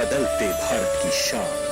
बदलते भारत की शान।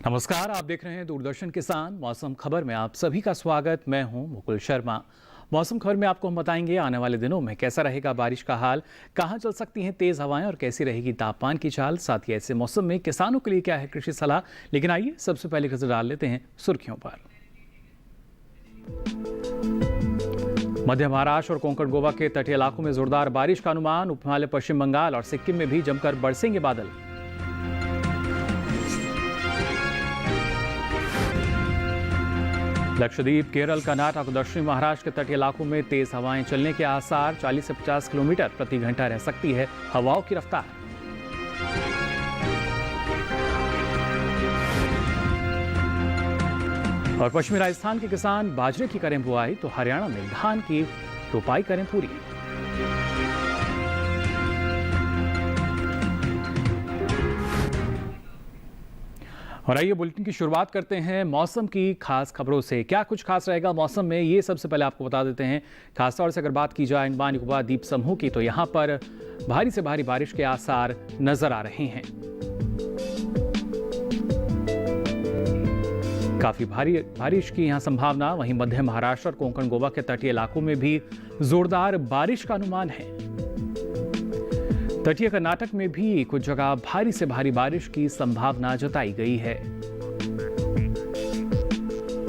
नमस्कार, आप देख रहे हैं दूरदर्शन किसान। मौसम खबर में आप सभी का स्वागत। मैं हूं मुकुल शर्मा। मौसम खबर में आपको हम बताएंगे आने वाले दिनों में कैसा रहेगा बारिश का हाल, कहां चल सकती हैं तेज हवाएं और कैसी रहेगी तापमान की चाल। साथ ही ऐसे मौसम में किसानों के लिए क्या है कृषि सलाह। लेकिन आइए सबसे पहले नजर डाल लेते हैं सुर्खियों पर। मध्य महाराष्ट्र और कोंकण गोवा के तटीय इलाकों में जोरदार बारिश का अनुमान। उप हिमालय, पश्चिम बंगाल और सिक्किम में भी जमकर बरसेंगे बादल। लक्षद्वीप, केरल, कर्नाटक और दक्षिणी महाराष्ट्र के तटीय इलाकों में तेज हवाएं चलने के आसार। 40 से 50 किलोमीटर प्रति घंटा रह सकती है हवाओं की रफ्तार। और पश्चिमी राजस्थान के किसान बाजरे की करें बुआई, तो हरियाणा में धान की रोपाई करें पूरी। और आइए बुलेटिन की शुरुआत करते हैं मौसम की खास खबरों से। क्या कुछ खास रहेगा मौसम में, ये सबसे पहले आपको बता देते हैं। खासतौर से अगर बात की जाए अंडमान निकोबार द्वीप समूह की, तो यहाँ पर भारी से भारी बारिश के आसार नजर आ रहे हैं। काफी भारी बारिश की यहाँ संभावना। वहीं मध्य महाराष्ट्र और कोंकण गोवा के तटीय इलाकों में भी जोरदार बारिश का अनुमान है। तटीय कर्नाटक में भी कुछ जगह भारी से भारी बारिश की संभावना जताई गई है।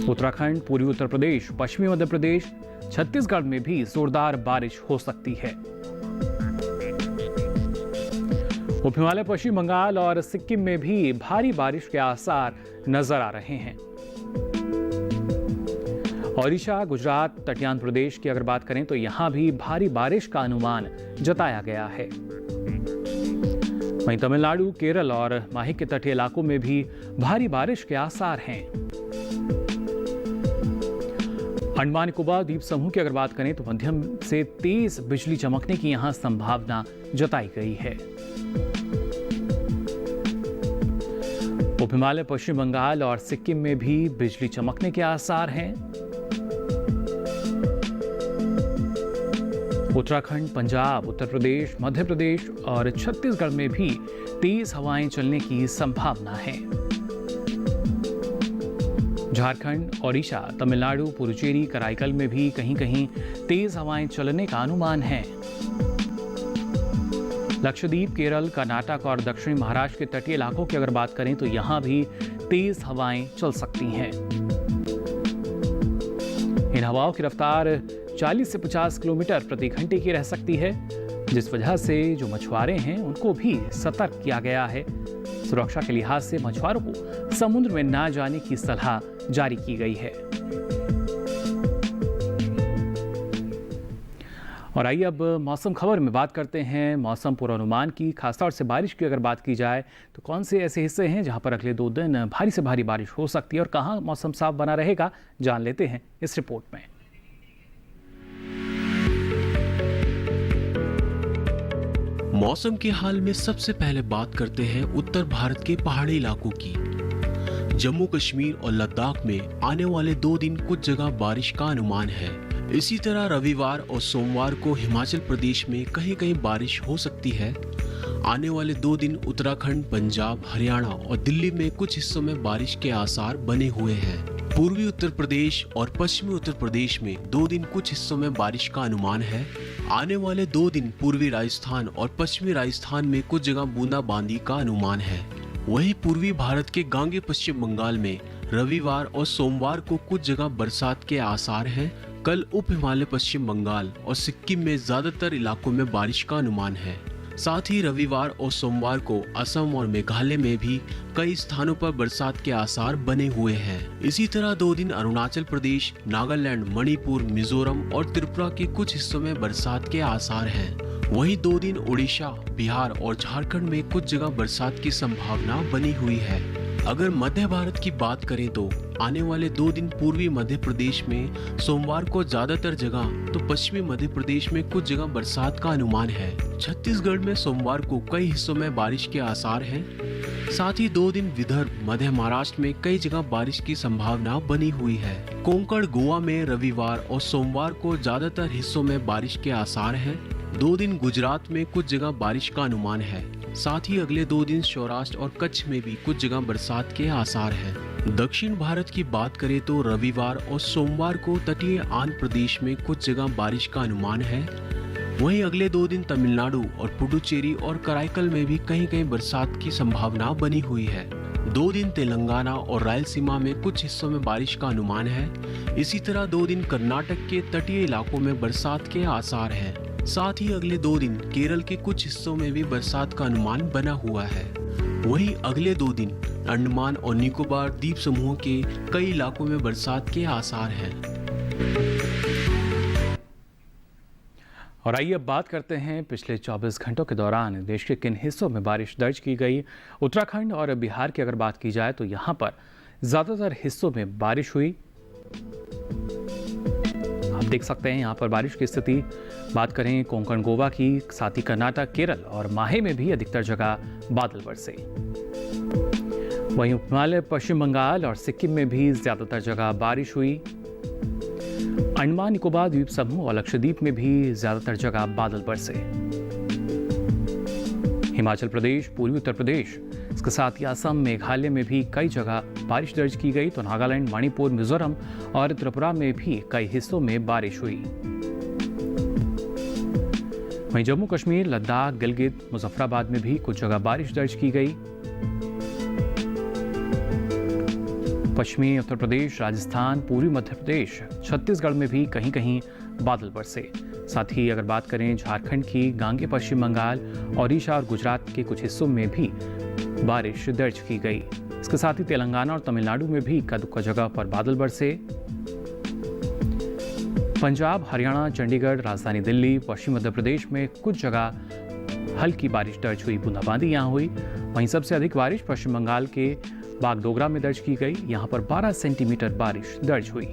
उत्तराखंड, पूर्वी उत्तर प्रदेश, पश्चिमी मध्य प्रदेश, छत्तीसगढ़ में भी जोरदार बारिश हो सकती है। उप हिमालय, पश्चिम बंगाल और सिक्किम में भी भारी बारिश के आसार नजर आ रहे हैं। ओडिशा, गुजरात, तटियान प्रदेश की अगर बात करें तो यहां भी भारी बारिश का अनुमान जताया गया है। वहीं तमिलनाडु, केरल और माही के तटीय इलाकों में भी भारी बारिश के आसार हैं। अंडमान निकोबार द्वीप समूह की अगर बात करें तो मध्यम से तेज बिजली चमकने की यहां संभावना जताई गई है। उप हिमालय, पश्चिम बंगाल और सिक्किम में भी बिजली चमकने के आसार हैं। उत्तराखंड, पंजाब, उत्तर प्रदेश, मध्य प्रदेश और छत्तीसगढ़ में भी तेज हवाएं चलने की संभावना है। झारखंड, ओडिशा, तमिलनाडु, पुडुचेरी, कराईकल में भी कहीं कहीं तेज हवाएं चलने का अनुमान है। लक्षद्वीप, केरल, कर्नाटक और दक्षिणी महाराष्ट्र के तटीय इलाकों की अगर बात करें तो यहां भी तेज हवाएं चल सकती हैं। इन हवाओं की रफ्तार 40 से 50 किलोमीटर प्रति घंटे की रह सकती है, जिस वजह से जो मछुआरे हैं उनको भी सतर्क किया गया है। सुरक्षा के लिहाज से मछुआरों को समुद्र में ना जाने की सलाह जारी की गई है। और आइए अब मौसम खबर में बात करते हैं मौसम पूर्वानुमान की। खासतौर से बारिश की अगर बात की जाए तो कौन से ऐसे हिस्से हैं जहां पर अगले 2 दिन भारी से भारी बारिश हो सकती है और कहां मौसम साफ बना रहेगा, जान लेते हैं इस रिपोर्ट में। मौसम के हाल में सबसे पहले बात करते हैं उत्तर भारत के पहाड़ी इलाकों की। जम्मू कश्मीर और लद्दाख में आने वाले 2 दिन कुछ जगह बारिश का अनुमान है। इसी तरह रविवार और सोमवार को हिमाचल प्रदेश में कहीं कहीं बारिश हो सकती है। आने वाले 2 दिन उत्तराखंड, पंजाब, हरियाणा और दिल्ली में कुछ हिस्सों में बारिश के आसार बने हुए हैं। पूर्वी उत्तर प्रदेश और पश्चिमी उत्तर प्रदेश में 2 दिन कुछ हिस्सों में बारिश का अनुमान है। आने वाले 2 दिन पूर्वी राजस्थान और पश्चिमी राजस्थान में कुछ जगह बूंदाबांदी का अनुमान है। वहीं पूर्वी भारत के गांगे पश्चिम बंगाल में रविवार और सोमवार को कुछ जगह बरसात के आसार हैं। कल उप हिमालय, पश्चिम बंगाल और सिक्किम में ज्यादातर इलाकों में बारिश का अनुमान है। साथ ही रविवार और सोमवार को असम और मेघालय में भी कई स्थानों पर बरसात के आसार बने हुए हैं। इसी तरह 2 दिन अरुणाचल प्रदेश, नागालैंड, मणिपुर, मिजोरम और त्रिपुरा के कुछ हिस्सों में बरसात के आसार हैं। वहीं 2 दिन उड़ीसा, बिहार और झारखंड में कुछ जगह बरसात की संभावना बनी हुई है। अगर मध्य भारत की बात करें तो आने वाले 2 दिन पूर्वी मध्य प्रदेश में सोमवार को ज्यादातर जगह तो पश्चिमी मध्य प्रदेश में कुछ जगह बरसात का अनुमान है। छत्तीसगढ़ में सोमवार को कई हिस्सों में बारिश के आसार हैं। साथ ही 2 दिन विदर्भ, मध्य महाराष्ट्र में कई जगह बारिश की संभावना बनी हुई है। कोंकण, गोवा में रविवार और सोमवार को ज्यादातर हिस्सों में बारिश के आसार हैं। 2 दिन गुजरात में कुछ जगह बारिश का अनुमान है। साथ ही अगले 2 दिन सौराष्ट्र और कच्छ में भी कुछ जगह बरसात के आसार हैं। दक्षिण भारत की बात करें तो रविवार और सोमवार को तटीय आंध्र प्रदेश में कुछ जगह बारिश का अनुमान है। वहीं अगले 2 दिन तमिलनाडु और पुडुचेरी और कराईकल में भी कहीं कहीं बरसात की संभावना बनी हुई है। 2 दिन तेलंगाना और रायलसीमा में कुछ हिस्सों में बारिश का अनुमान है। इसी तरह 2 दिन कर्नाटक के तटीय इलाकों में बरसात के आसार हैं। साथ ही अगले 2 दिन केरल के कुछ हिस्सों में भी बरसात का अनुमान बना हुआ है। वहीं अगले 2 दिन अंडमान और निकोबार द्वीप समूह के कई इलाकों में बरसात के आसार हैं। और आइए अब बात करते हैं पिछले 24 घंटों के दौरान देश के किन हिस्सों में बारिश दर्ज की गई। उत्तराखंड और बिहार की अगर बात की जाए तो यहाँ पर ज़्यादातर हिस्सों में बारिश हुई। आप देख सकते हैं यहाँ पर बारिश की स्थिति। बात करें कोंकण, गोवा की, साथ ही कर्नाटक, केरल और माहे में भी अधिकतर जगह बादल बरसे। वहीं हिमालय, पश्चिम बंगाल और सिक्किम में भी ज़्यादातर जगह बारिश हुई। अंडमान निकोबार द्वीप समूह और लक्षद्वीप में भी ज्यादातर जगह बादल बरसे। हिमाचल प्रदेश, पूर्वी उत्तर प्रदेश, इसके साथ ही असम, मेघालय में भी कई जगह बारिश दर्ज की गई। तो नागालैंड, मणिपुर, मिजोरम और त्रिपुरा में भी कई हिस्सों में बारिश हुई। वहीं जम्मू कश्मीर, लद्दाख, गिलगित, मुजफ्फराबाद में भी कुछ जगह बारिश दर्ज की गई। पश्चिमी उत्तर प्रदेश, राजस्थान, पूर्वी मध्य प्रदेश, छत्तीसगढ़ में भी कहीं कहीं बादल बरसे। साथ ही अगर बात करें झारखंड की, गांगे, पश्चिम बंगाल, ओडिशा और गुजरात के कुछ हिस्सों में भी बारिश दर्ज की गई। इसके साथ ही तेलंगाना और तमिलनाडु में भी इक्का दुक्का जगह पर बादल बरसे। पंजाब, हरियाणा, चंडीगढ़, राजधानी दिल्ली, पश्चिम मध्य प्रदेश में कुछ जगह हल्की बारिश दर्ज हुई, बूंदाबांदी यहाँ हुई। वहीं सबसे अधिक बारिश पश्चिम बंगाल के बागडोगरा में दर्ज की गई। यहाँ पर 12 सेंटीमीटर बारिश दर्ज हुई।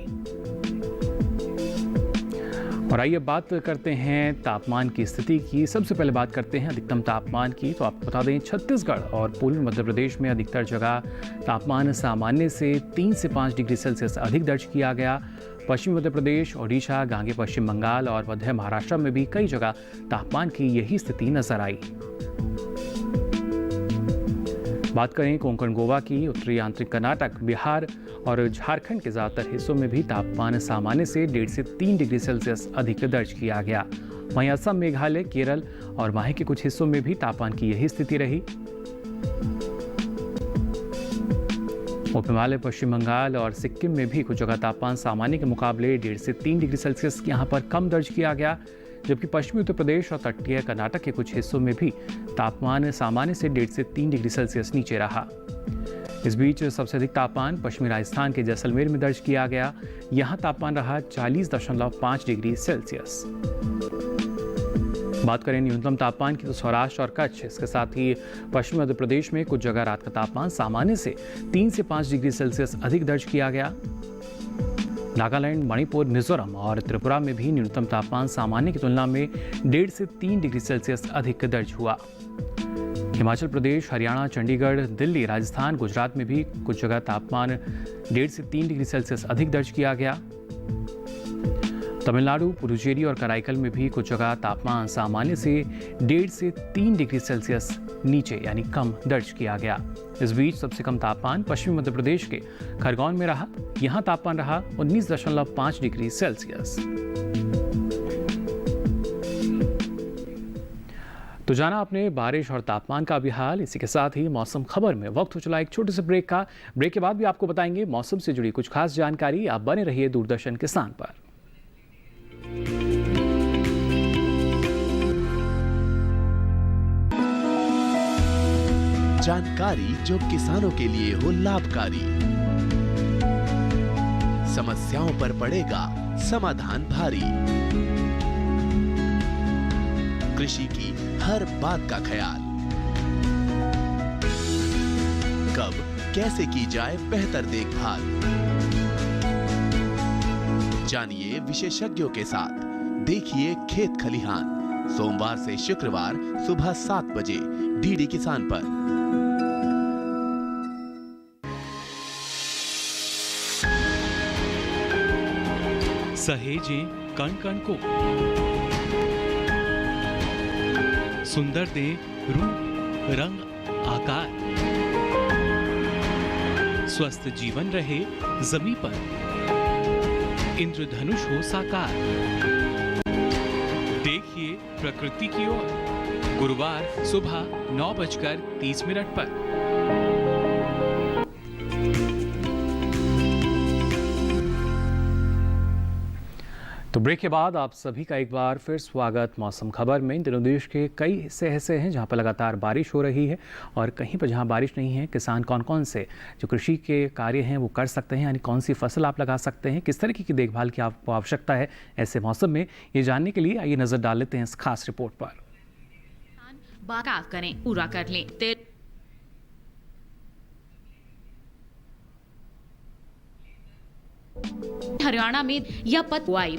और आइए बात करते हैं तापमान की स्थिति की। सबसे पहले बात करते हैं अधिकतम तापमान की। तो आपको बता दें, छत्तीसगढ़ और पूर्वी मध्य प्रदेश में अधिकतर जगह तापमान सामान्य से 3 से 5 डिग्री सेल्सियस अधिक दर्ज किया गया। पश्चिमी मध्य प्रदेश, ओडिशा, गांगे पश्चिम बंगाल और मध्य महाराष्ट्र में भी कई जगह तापमान की यही स्थिति नजर आई। बात करें कोंकण, गोवा की, उत्तरी आंतरिक कर्नाटक, बिहार और झारखंड के ज़्यादातर हिस्सों में भी तापमान सामान्य से 1.5 से 3 डिग्री सेल्सियस अधिक दर्ज किया गया। वहीं असम, मेघालय, केरल और माहे के कुछ हिस्सों में भी तापमान की यही स्थिति रही। उप हिमालय, पश्चिम बंगाल और सिक्किम में भी कुछ जगह तापमान सामान्य के मुकाबले 1.5 से 3 डिग्री सेल्सियस यहाँ पर कम दर्ज किया गया। जबकि पश्चिमी उत्तर प्रदेश और तटीय कर्नाटक के कुछ हिस्सों में भी तापमान सामान्य से 1.5 से 3 डिग्री सेल्सियस नीचे रहा। इस बीच सबसे अधिक तापमान पश्चिमी राजस्थान के जैसलमेर में दर्ज किया गया। यहाँ तापमान रहा 40.5 डिग्री सेल्सियस। बात करें न्यूनतम तापमान की तो सौराष्ट्र और कच्छ, इसके साथ ही पश्चिमी मध्य प्रदेश में कुछ जगह रात का तापमान सामान्य से 3 से 5 डिग्री सेल्सियस अधिक दर्ज किया गया। नागालैंड, मणिपुर, मिजोरम और त्रिपुरा में भी न्यूनतम तापमान सामान्य की तुलना में 1.5 से 3 डिग्री सेल्सियस अधिक दर्ज हुआ। हिमाचल प्रदेश, हरियाणा, चंडीगढ़, दिल्ली, राजस्थान, गुजरात में भी कुछ जगह तापमान 1.5 से 3 डिग्री सेल्सियस अधिक दर्ज किया गया। तमिलनाडु, पुडुचेरी और कराईकल में भी कुछ जगह तापमान सामान्य से 1.5 से 3 डिग्री सेल्सियस नीचे यानी कम दर्ज किया गया। इस बीच सबसे कम तापमान पश्चिमी मध्य प्रदेश के खरगोन में रहा। यहाँ तापमान रहा 19.5 डिग्री सेल्सियस। तो जाना आपने बारिश और तापमान का भी हाल। इसी के साथ ही मौसम खबर में वक्त हो चला एक छोटे से ब्रेक का। ब्रेक के बाद भी आपको बताएंगे मौसम से जुड़ी कुछ खास जानकारी। आप बने रहिए दूरदर्शन किसान पर। जानकारी जो किसानों के लिए हो लाभकारी। समस्याओं पर पड़ेगा समाधान भारी। कृषि की हर बात का ख्याल, कब कैसे की जाए बेहतर देखभाल। जानिए विशेषज्ञों के साथ, देखिए खेत खलिहान, सोमवार से शुक्रवार सुबह 7 बजे डीडी किसान पर। सहेजें कण कण को, सुंदर दे रूप रंग आकार, स्वस्थ जीवन रहे जमीन पर, इंद्रधनुष हो साकार। देखिए प्रकृति की ओर, गुरुवार सुबह 9:30 पर। तो ब्रेक के बाद आप सभी का एक बार फिर स्वागत मौसम खबर में। इन दिनों देश के कई हिस्से ऐसे हैं जहां पर लगातार बारिश हो रही है, और कहीं पर जहां बारिश नहीं है, किसान कौन कौन से जो कृषि के कार्य हैं वो कर सकते हैं, यानी कौन सी फसल आप लगा सकते हैं, किस तरीके की देखभाल की आपको आवश्यकता है ऐसे मौसम में, ये जानने के लिए आइए नजर डाल लेते हैं इस खास रिपोर्ट पर। बाकाव करें, पूरा कर लें। हरियाणा में यह पत बुआई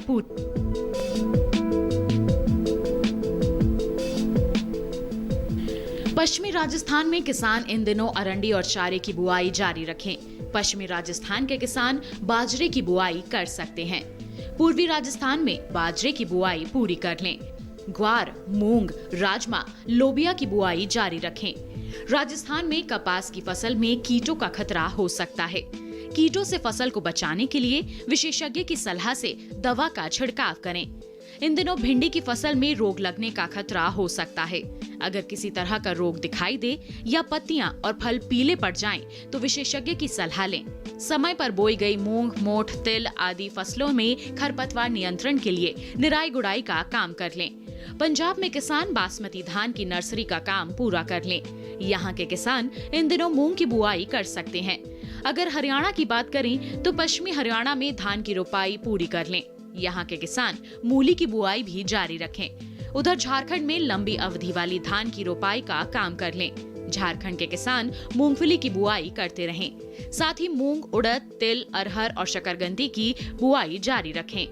पश्चिमी राजस्थान में किसान इन दिनों अरंडी और चारे की बुआई जारी रखें। पश्चिमी राजस्थान के किसान बाजरे की बुआई कर सकते हैं। पूर्वी राजस्थान में बाजरे की बुआई पूरी कर लें। ग्वार, मूंग, राजमा, लोबिया की बुआई जारी रखें। राजस्थान में कपास की फसल में कीटों का खतरा हो सकता है। कीटों से फसल को बचाने के लिए विशेषज्ञ की सलाह से दवा का छिड़काव करें। इन दिनों भिंडी की फसल में रोग लगने का खतरा हो सकता है। अगर किसी तरह का रोग दिखाई दे या पत्तियां और फल पीले पड़ जाएं, तो विशेषज्ञ की सलाह लें। समय पर बोई गई मूंग, मोठ, तिल आदि फसलों में खरपतवार नियंत्रण के लिए निराई गुड़ाई का काम कर लें। पंजाब में किसान बासमती धान की नर्सरी का काम पूरा कर लें। यहाँ के किसान इन दिनों मूंग की बुआई कर सकते हैं। अगर हरियाणा की बात करें तो पश्चिमी हरियाणा में धान की रोपाई पूरी कर लें। यहाँ के किसान मूली की बुआई भी जारी रखें। उधर झारखंड में लंबी अवधि वाली धान की रोपाई का काम कर लें। झारखंड के किसान मूंगफली की बुआई करते रहें। साथ ही मूंग, उड़द, तिल, अरहर और शकरकंदी की बुआई जारी रखें।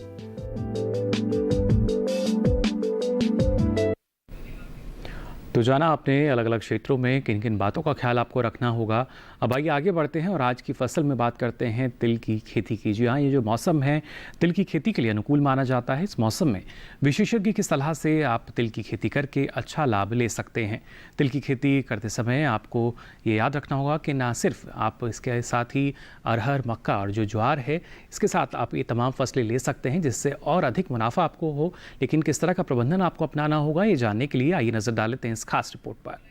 तो जाना आपने अलग अलग क्षेत्रों में किन किन बातों का ख्याल आपको रखना होगा। अब आइए आगे बढ़ते हैं और आज की फसल में बात करते हैं तिल की खेती की। जी हाँ, ये जो मौसम है तिल की खेती के लिए अनुकूल माना जाता है। इस मौसम में विशेषज्ञ की सलाह से आप तिल की खेती करके अच्छा लाभ ले सकते हैं। तिल की खेती करते समय आपको ये याद रखना होगा कि ना सिर्फ आप इसके साथ ही अरहर, मक्का और जो ज्वार है इसके साथ आप ये तमाम फसलें ले सकते हैं जिससे और अधिक मुनाफा आपको हो। लेकिन किस तरह का प्रबंधन आपको अपनाना होगा ये जानने के लिए आइए नजर डाल लेते हैं इस खास रिपोर्ट पर।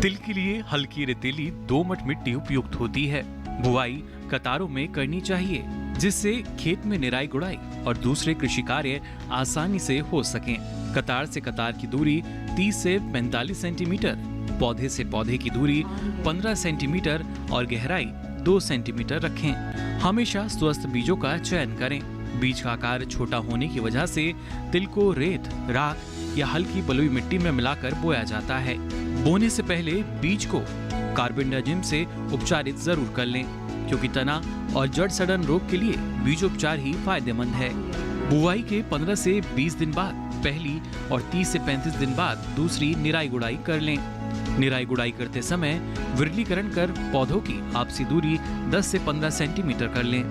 तिल के लिए हल्की रेतीली दोमट मिट्टी उपयुक्त होती है। बुआई कतारों में करनी चाहिए जिससे खेत में निराई गुड़ाई और दूसरे कृषि कार्य आसानी से हो सकें। कतार से कतार की दूरी 30 से 45 सेंटीमीटर, पौधे से पौधे की दूरी 15 सेंटीमीटर और गहराई 2 सेंटीमीटर रखें। हमेशा स्वस्थ बीजों का चयन करें। बीज का आकार छोटा होने की वजह से तिल को रेत, राख या हल्की बलुई मिट्टी में मिलाकर बोया जाता है। बोने से पहले बीज को कार्बेंडाजिम से उपचारित जरूर कर लें, क्योंकि तना और जड़ सड़न रोग के लिए बीजोपचार ही फायदेमंद है। बुआई के 15 से 20 दिन बाद पहली और 30 से 35 दिन बाद दूसरी निराई गुड़ाई कर लें। निराई गुड़ाई करते समय विरलीकरण कर पौधों की आपसी दूरी 10 से 15 सेंटीमीटर कर लें।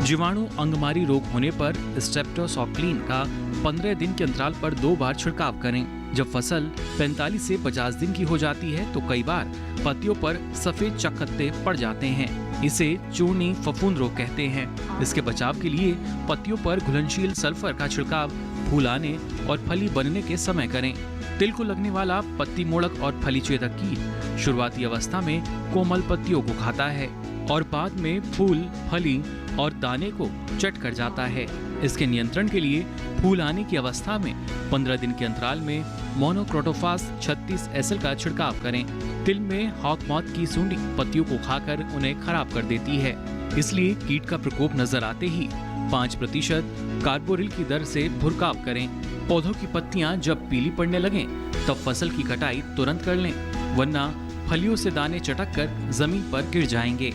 जीवाणु अंगमारी रोग होने पर स्ट्रेप्टोसॉक्लीन का 15 दिन के अंतराल पर 2 बार छिड़काव करें। जब फसल 45 से 50 दिन की हो जाती है तो कई बार पत्तियों पर सफेद चकत्ते पड़ जाते हैं। इसे चूर्णी फफूंद रोग कहते हैं। इसके बचाव के लिए पत्तियों पर घुलनशील सल्फर का छिड़काव फूल आने और फली बनने के समय करें। तिल को लगने वाला पत्ती मोड़क और फली छेदक कीट शुरुआती अवस्था में कोमल पत्तियों को खाता है और बाद में फूल, फली और दाने को चट कर जाता है। इसके नियंत्रण के लिए फूल आने की अवस्था में 15 दिन के अंतराल में मोनोक्रोटोफास 36 SL का छिड़काव करें। तिल में हॉक मॉथ की सूंडी पत्तियों को खाकर उन्हें खराब कर देती है, इसलिए कीट का प्रकोप नजर आते ही 5% कार्बोरिल की दर से भुरकाव करें। पौधों की पत्तियां जब पीली पड़ने लगें तब फसल की कटाई तुरंत कर लें, वरना फलियों से दाने चटक कर जमीन पर गिर जाएंगे।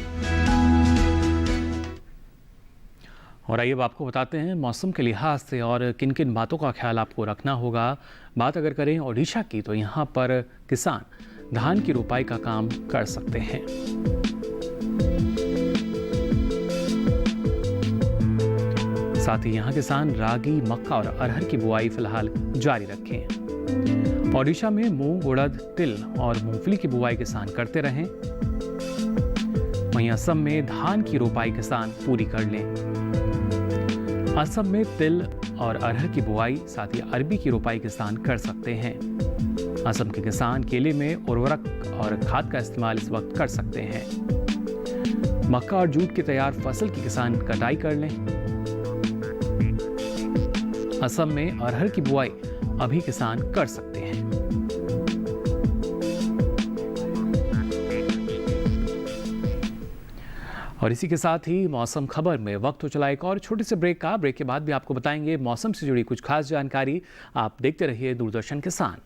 और आइए अब आपको बताते हैं मौसम के लिहाज से और किन किन बातों का ख्याल आपको रखना होगा। बात अगर करें ओडिशा की तो यहाँ पर किसान धान की रोपाई का काम कर सकते हैं। साथ ही यहाँ किसान रागी, मक्का और अरहर की बुआई फिलहाल जारी रखें। ओडिशा में मूंग, उड़द, तिल और मूंगफली की बुआई किसान करते रहें। वहीं असम में धान की रोपाई किसान पूरी कर लें। असम में तिल और अरहर की बुआई, साथ ही अरबी की रोपाई किसान कर सकते हैं। असम के किसान केले में उर्वरक और खाद का इस्तेमाल इस वक्त कर सकते हैं। मक्का और जूट की तैयार फसल की किसान कटाई कर लें। असम में अरहर की बुआई अभी किसान कर सकते हैं। और इसी के साथ ही मौसम खबर में वक्त हो चला एक और छोटे से ब्रेक का। ब्रेक के बाद भी आपको बताएंगे मौसम से जुड़ी कुछ खास जानकारी। आप देखते रहिए दूरदर्शन किसान।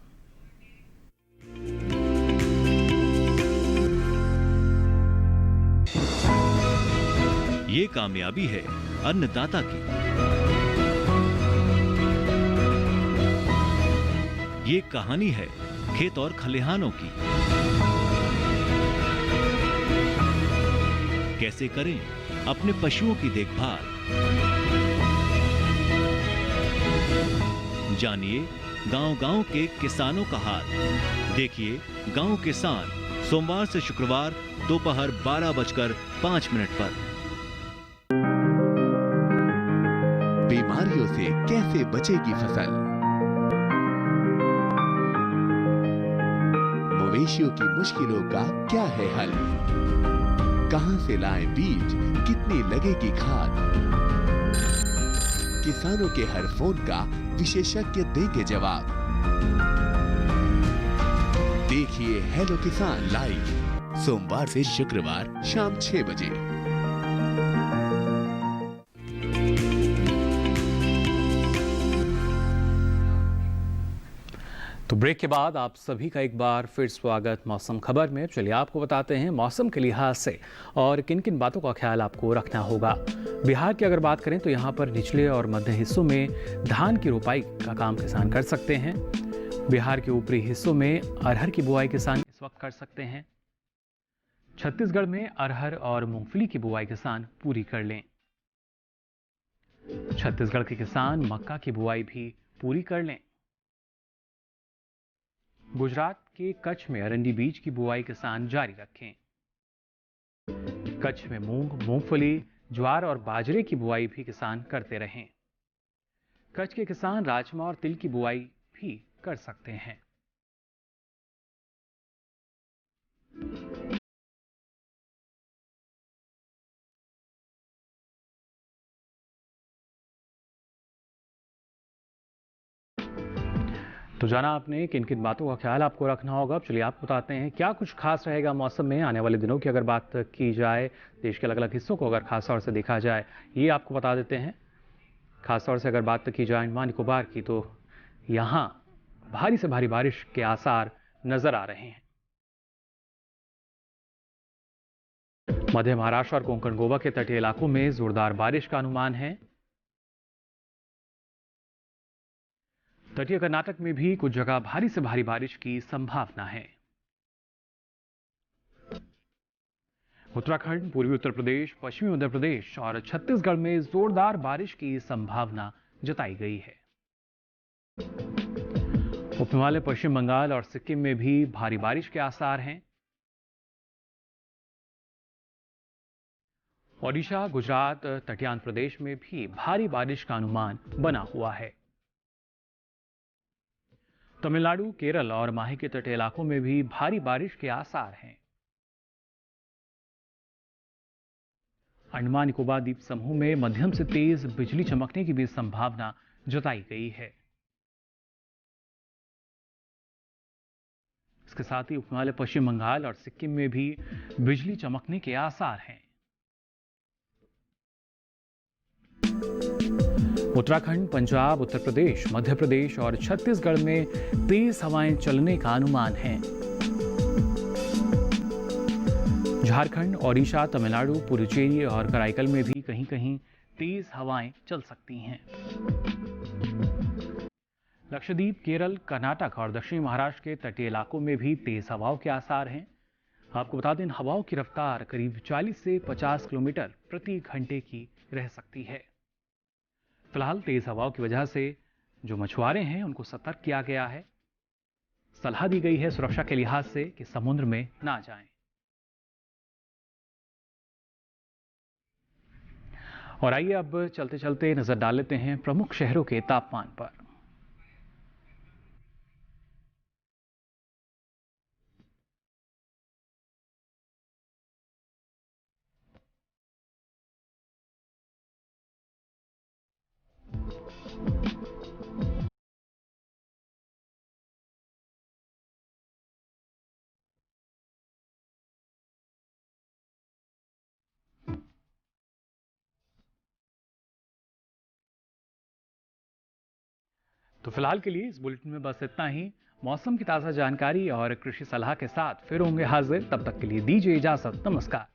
ये कामयाबी है अन्नदाता की, ये कहानी है खेत और खलिहानों की। कैसे करें अपने पशुओं की देखभाल, जानिए गांव-गांव के किसानों का हाल। देखिए गांव किसान सोमवार से शुक्रवार दोपहर 12:05 पर। बीमारियों से कैसे बचेगी फसल, मवेशियों की मुश्किलों का क्या है हल, कहां से लाएं बीज, कितनी लगेगी खाद, किसानों के हर फोन का विशेषज्ञ देंगे जवाब। देखिए हेलो किसान लाइव सोमवार से शुक्रवार शाम 6 बजे। तो ब्रेक के बाद आप सभी का एक बार फिर स्वागत मौसम खबर में। चलिए आपको बताते हैं मौसम के लिहाज से और किन किन बातों का ख्याल आपको रखना होगा। बिहार की अगर बात करें तो यहाँ पर निचले और मध्य हिस्सों में धान की रोपाई का काम किसान कर सकते हैं। बिहार के ऊपरी हिस्सों में अरहर की बुआई किसान इस वक्त कर सकते हैं। छत्तीसगढ़ में अरहर और मूंगफली की बुआई किसान पूरी कर लें। छत्तीसगढ़ के किसान मक्का की बुआई भी पूरी कर लें। गुजरात के कच्छ में अरंडी बीज की बुआई किसान जारी रखें। कच्छ में मूंग, मूंगफली, ज्वार और बाजरे की बुआई भी किसान करते रहें। कच्छ के किसान राजमा और तिल की बुआई भी कर सकते हैं। तो जाना आपने किन किन बातों का ख्याल आपको रखना होगा। चलिए आपको बताते हैं क्या कुछ खास रहेगा मौसम में आने वाले दिनों की। अगर बात की जाए देश के अलग अलग हिस्सों को अगर खास तौर से देखा जाए, ये आपको बता देते हैं। खास तौर से अगर बात की जाए अंडमान निकोबार की तो यहाँ भारी से भारी बारिश के आसार नजर आ रहे हैं। मध्य महाराष्ट्र और कोंकण गोवा के तटीय इलाकों में जोरदार बारिश का अनुमान है। तटीय कर्नाटक में भी कुछ जगह भारी से भारी बारिश की संभावना है। उत्तराखंड, पूर्वी उत्तर प्रदेश, पश्चिमी मध्य प्रदेश और छत्तीसगढ़ में जोरदार बारिश की संभावना जताई गई है। उप हिमालय, पश्चिम बंगाल और सिक्किम में भी भारी बारिश के आसार हैं। ओडिशा, गुजरात, तटीय आंध्र प्रदेश में भी भारी बारिश का अनुमान बना हुआ है। तमिलनाडु, केरल और माही के तटीय इलाकों में भी भारी बारिश के आसार हैं। अंडमान निकोबार द्वीप समूह में मध्यम से तेज बिजली चमकने की भी संभावना जताई गई है। इसके साथ ही उपहिमालय पश्चिम बंगाल और सिक्किम में भी बिजली चमकने के आसार हैं। उत्तराखंड, पंजाब, उत्तर प्रदेश, मध्य प्रदेश और छत्तीसगढ़ में तेज हवाएं चलने का अनुमान है। झारखंड, ओडिशा, तमिलनाडु, पुडुचेरी और कराईकल में भी कहीं कहीं तेज हवाएं चल सकती हैं। लक्षद्वीप, केरल, कर्नाटक और दक्षिणी महाराष्ट्र के तटीय इलाकों में भी तेज हवाओं के आसार हैं। आपको बता दें, हवाओं की रफ्तार करीब 40 से 50 किलोमीटर प्रति घंटे की रह सकती है। फिलहाल तेज हवाओं की वजह से जो मछुआरे हैं उनको सतर्क किया गया है। सलाह दी गई है सुरक्षा के लिहाज से कि समुद्र में ना जाएं। और आइए अब चलते चलते नजर डाल लेते हैं प्रमुख शहरों के तापमान पर। तो फिलहाल के लिए इस बुलेटिन में बस इतना ही। मौसम की ताजा जानकारी और कृषि सलाह के साथ फिर होंगे हाजिर। तब तक के लिए दीजिए इजाजत। नमस्कार।